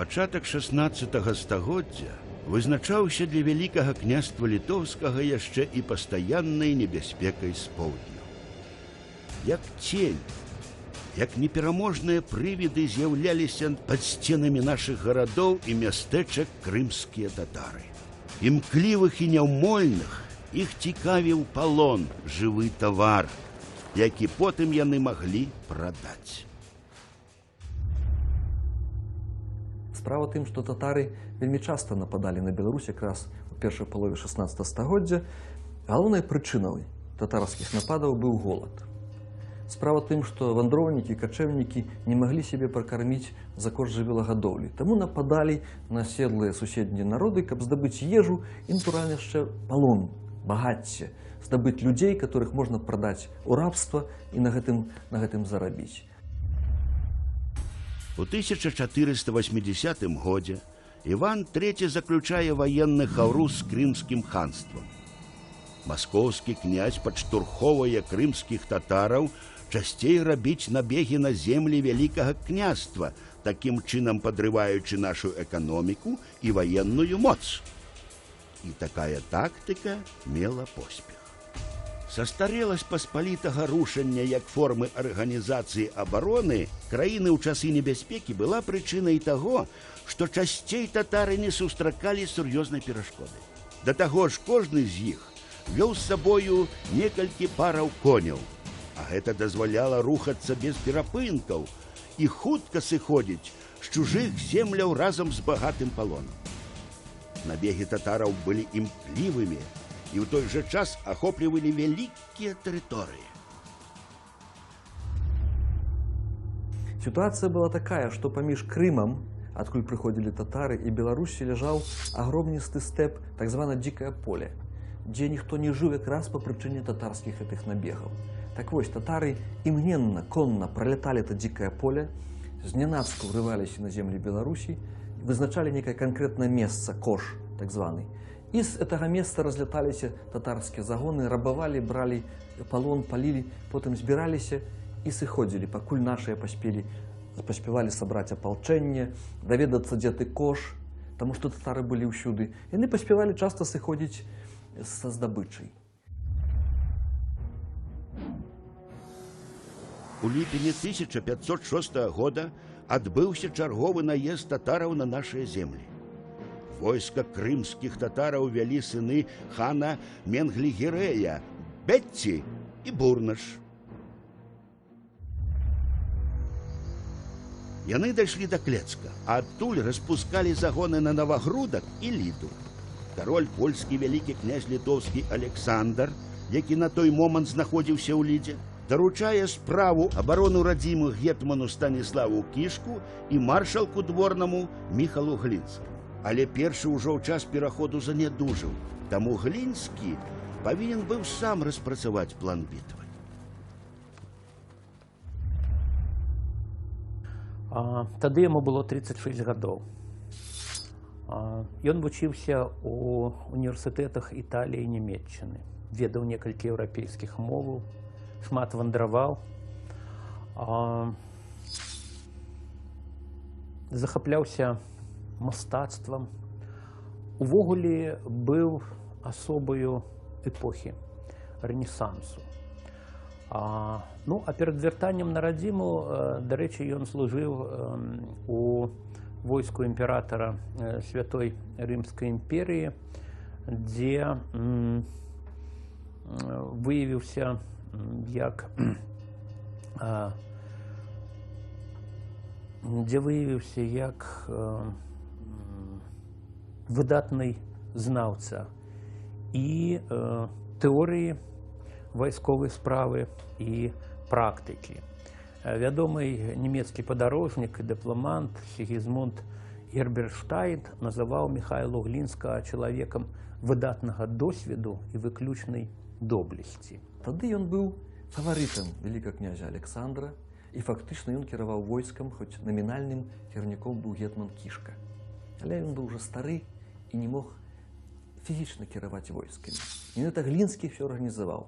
Пачатак 16 стагоддзя вызначаўся для вялікага княства літоўскага яшчэ і пастаяннай небяспекай з поўдню. Як цень, як непераможныя прывіды з'яўляліся пад сценамі нашых гарадоў і мястэчак крымскія татары. Імклівых і няўмольных іх цікавіў палон, жывы тавар, які потым яны маглі прадаць. Справа тым, што татары вельмі часта нападалі на Беларусь якраз у першай палове 16 стагоддзя. Галоўнай прычынай татарскіх нападаў быў голад. Справа тым, што вандроўнікі, качэўнікі не маглі сябе пракарміць за кошт жывёлагадоўлі. Таму нападалі на аседлыя суседнія народы, каб здабыць ежу і, натуральна, яшчэ палон, багацце, здабыць людзей, которых можна прадаць у рабства і на гэтым зарабіць. У 1480 годзе Іван III заключае ваенны хаўру з крымскім ханствам. Маскоўскі князь падштурхоўвае крымскіх татараў часцей рабіць набегі на землі вялікага княства, такім чынам падрываючы нашу эканоміку і ваенную моц. І такая тактыка мела поспех. Састареласць паспалітага рушання як формы арганізацыі абароны краіны ў часы небяспекі была прычынай таго, што часцей татары не сустракалі сур'ёзнай перашкоды. Да таго ж кожны з іх вёў з сабою некалькі параў коняў, а гэта дазваляла рухацца без перапынкаў і хутка сыходзіць з чужых земляў разам з багатым палонам. Набегі татараў былі імклівымі і ў той жа час ахоплівалі вялікія тэрыторыі. Сітуацыя была такая, што паміж Крымам, адкуль прыходзілі татары, і Беларусі ляжаў агромністы стэп, так звана дзікае поле, дзе ніхто не жыў якраз па прычыне татарскіх гэтых набегаў. Так вось, татары імгненна, конна праляталі это дзікае поле, знянацку ўрываліся на землі Беларусі, вызначалі некае канкрэтнае месца, кош, так званы. І з гэтага месца разляталіся татарскія загоны, рабавалі, бралі палон, палілі, потым збіраліся і сыходзілі, пакуль нашыя паспявалі сабраць апалчэнне, даведацца, дзе ты кош, таму што татары былі ўсюды. Яны паспявалі часта сыходзіць са здабычай. У ліпені 1506 года адбыўся чарговы наезд татараў на нашыя землі. Войска крымскіх татараў вялі сыны хана Менглі-Гірэя, Бетці і Бурнаш. Яны дайшлі да Клецка, а адтуль распускалі загоны на Навагрудак і Ліду. Кароль польскі вялікі князь літоўскі Александр, які на той момант знаходзіўся ў Лідзе, даручае справу абарону радзіму гетману Станіславу Кішку і маршалку дворнаму Міхалу Глінскаму. Але першы ўжо ў час пераходу занядужыў, таму Глінскі павінен быў сам распрацаваць план бітвы. Тады яму было 36 гадоў. Ён вучыўся ў універсітэтах Італіі і Нямецчыны, ведаў некалькі еўрапейскіх моваў, шмат вандраваў, захапляўся мастацтвам. Увогуле быў асобаю эпохі рэнесансу. А перад вяртаннем на радзіму, дарэчы, ён служыў у войску імператара Святой Рымскай імперіі, дзе выявіўся як выдатны знаўца і тэорыі вайсковай справы і практыкі. Вядомы нямецкі падарожнік і дыпламант Сігізмунд Герберштайн называў Міхайла Глінскага чалавекам выдатнага досведу і выключнай доблесці. Тады ён быў фаварытам вялікага князя Александра, і фактычна ён кіраваў войскам, хоць намінальным кіраўніком быў гетман Кішка. Але ён быў ужо стары і не мог фізічна кіраваць войскамі. Менавіта Глінскі ўсё арганізаваў.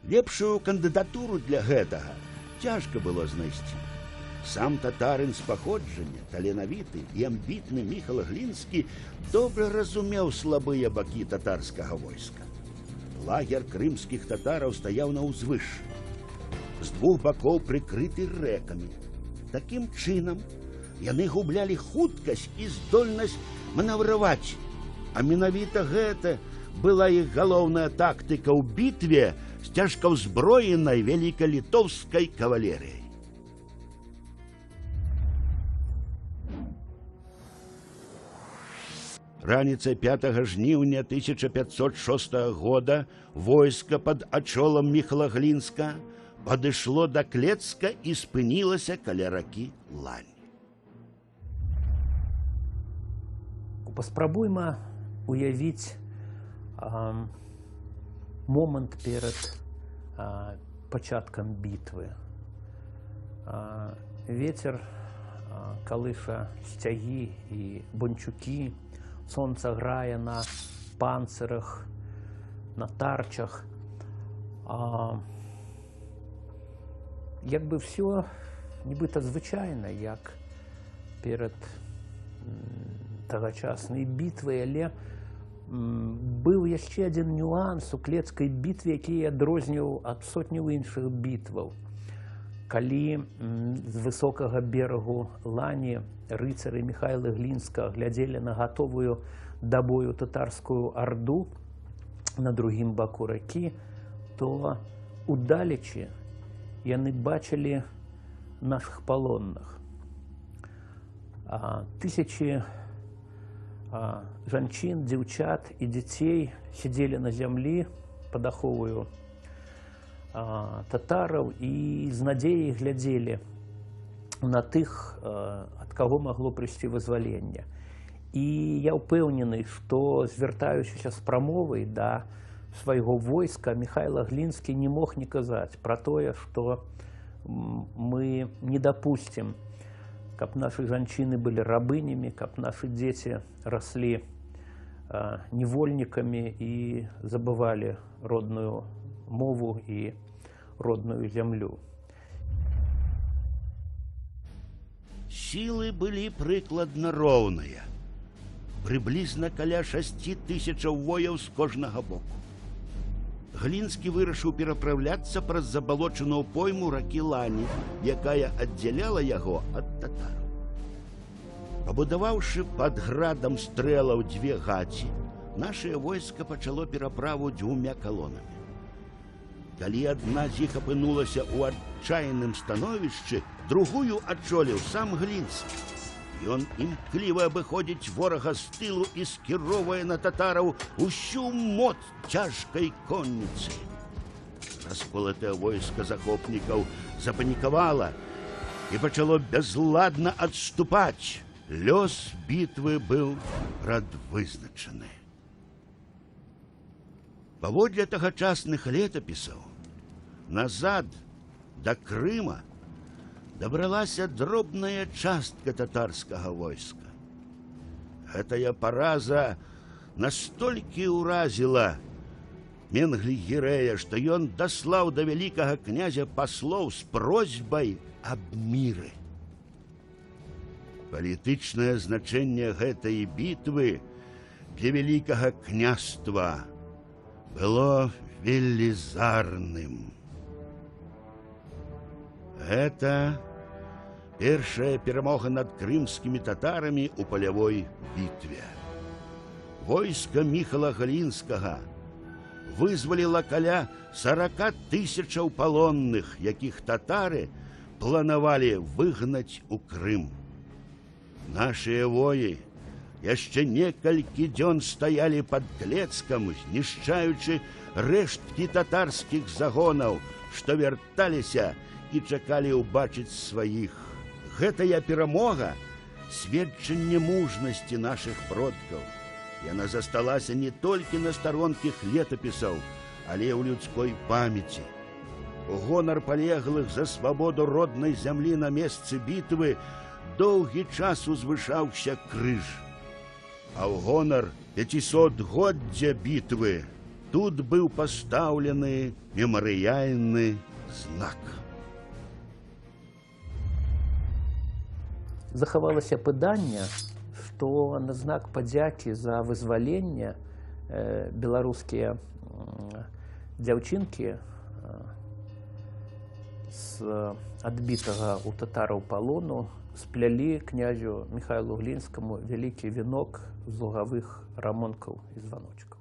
Лепшую кандыдатуру для гэтага цяжка было знайсці. Сам татарын з паходжання, таленавіты і амбітны Міхал Глінскі добра разумеў слабыя бакі татарскага войска. Лагер крымскіх татараў стаяў на ўзвышшы. З двух бакоў прыкрыты рэкамі. Такім чынам яны гублялі хуткасць і здольнасць манеўраваць. А менавіта гэта была іх галоўная тактыка ў бітве з цяжкаўзброенай вялікалітоўскай кавалерыяй. Раніцай 5 жніўня 1506 года войска пад ачолам Міхала Глінска падышло да Клецка і спынілася каля ракі Лань. Паспрабуйма уявіць момант перад пачаткам бітвы. Вецер калыша сцягі і бунчукі, сонца грае на панцырах, на тарчах. Як бы все нібыта звычайна, як перад тагачаснай бітвай, але быў яшчэ адзін нюанс у клецкай бітве, які адрозніў ад сотняў іншых бітваў. Калі з высокага берагу Лані рыцары Міхайла Глінска глядзелі на гатовую да бою татарскую арду на другім баку ракі, то удалечы яны бачылі нашых палонных. Тысячы жанчын, дзяўчат і дзяцей сядзелі на зямлі пад аховаю татараў і з надзеяй глядзелі на тых, ад каго магло прыйсці вызваленне. І я ўпэўнены, што, звяртаючыся з прамовай да свайго войска, Міхайла Глінскі не мог не казаць пра тое, што мы не дапусцім, каб нашы жанчыны былі рабынямі, каб нашы дзеці раслі невольнікамі і забывалі родную мову і родную зямлю. Сілы былі прыкладна роўныя. Прыблізна каля 6000 вояў з кожнага боку. Глінскі вырашыў перапраўляцца праз забалочаную пойму ракі Лані, якая аддзяляла яго ад татараў. Пабудаваўшы пад градам стрэлаў 2 гаці, нашае войска пачало пераправу 2 калонамі. Калі адна з іх апынулася ў адчайным становішчы, другую адчоліў сам Глінскі. Ён імкліва абыходзіць ворага з тылу і скіроўвае на татараў усю моц цяжкай конніцы. Расколатае войска захопнікаў запанікавала і пачало бязладна адступаць. Лёс бітвы быў прадвызначаны. Паводле тагачасных летапісаў, назад да Крыма дабралася дробная частка татарскага войска. Гэтая параза настолькі ўразіла Менглі-Гірэя, што ён даслаў да вялікага князя паслоў з просьбай аб міры. Палітычнае значэнне гэтай бітвы для вялікага княства было велізарным. Гэта першая перамога над крымскімі татарамі ў палявой бітве. Войска Міхала Глінскага вызваліла каля 40 000 палонных, якіх татары планавалі выгнаць у Крым. Нашыя воі яшчэ некалькі дзён стаялі пад Клецкам, знішчаючы рэшткі татарскіх загонаў, што вярталіся і чакалі ўбачыць сваіх. Гэтая перамога — сведчанне мужнасці нашых продкаў. Яна засталася не толькі на старонкіх летапісаў, але ў людской памяці. У гонар палеглых за свабоду роднай зямлі на месцы бітвы доўгі час узвышаўся крыж. А ў гонар 500-годдзя бітвы тут быў пастаўлены мемарыяльны знак. захавалася паданне, што на знак падзякі за вызваленне беларускія дзяўчынкі з адбітага ў татараў палону сплялі князю Михайлу Глінскаму вялікі вінок з лугавых рамонкаў і званочкаў.